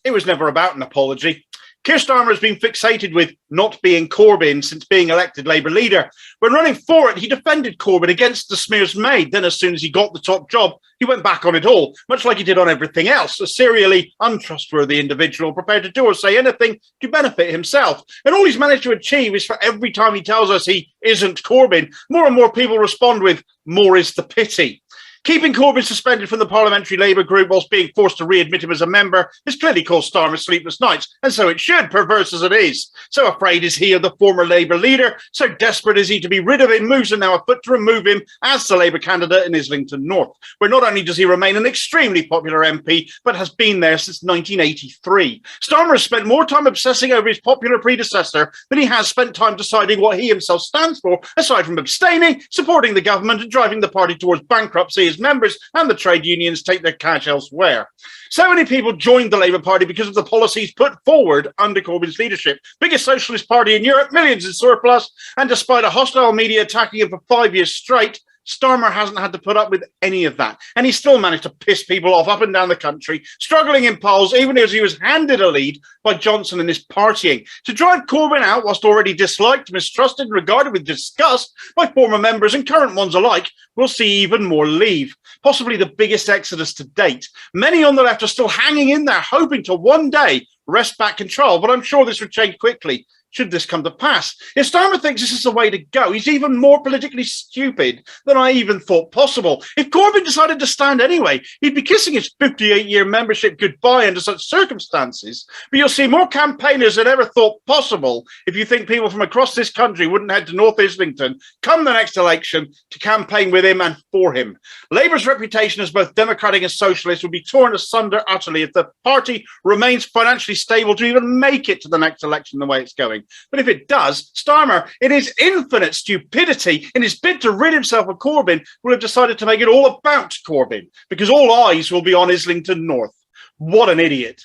It was never about an apology. Keir Starmer has been fixated with not being Corbyn since being elected Labour leader. When running for it, he defended Corbyn against the smears made. Then as soon as he got the top job, he went back on it all, much like he did on everything else, a serially untrustworthy individual prepared to do or say anything to benefit himself. And all he's managed to achieve is for every time he tells us he isn't Corbyn, more and more people respond with, more is the pity. Keeping Corbyn suspended from the parliamentary Labour group whilst being forced to readmit him as a member has clearly caused Starmer sleepless nights, and so it should, perverse as it is. So afraid is he of the former Labour leader, so desperate is he to be rid of him, moves are now afoot to remove him as the Labour candidate in Islington North, where not only does he remain an extremely popular MP, but has been there since 1983. Starmer has spent more time obsessing over his popular predecessor than he has spent time deciding what he himself stands for, aside from abstaining, supporting the government and driving the party towards bankruptcy. Members and the trade unions take their cash elsewhere. So many people joined the Labour Party because of the policies put forward under Corbyn's leadership. Biggest socialist party in Europe, millions in surplus, and despite a hostile media attacking him for 5 years straight, Starmer hasn't had to put up with any of that, and he still managed to piss people off up and down the country, struggling in polls even as he was handed a lead by Johnson and his partying. To drive Corbyn out whilst already disliked, mistrusted and regarded with disgust by former members and current ones alike, we'll see even more leave, possibly the biggest exodus to date. Many on the left are still hanging in there, hoping to one day wrest back control, but I'm sure this would change quickly should this come to pass. If Starmer thinks this is the way to go, he's even more politically stupid than I even thought possible. If Corbyn decided to stand anyway, he'd be kissing his 58-year membership goodbye under such circumstances. But you'll see more campaigners than ever thought possible if you think people from across this country wouldn't head to North Islington come the next election to campaign with him and for him. Labour's reputation as both democratic and socialist will be torn asunder utterly if the party remains financially stable to even make it to the next election the way it's going. But if it does, Starmer, in his infinite stupidity, in his bid to rid himself of Corbyn, will have decided to make it all about Corbyn, because all eyes will be on Islington North. What an idiot.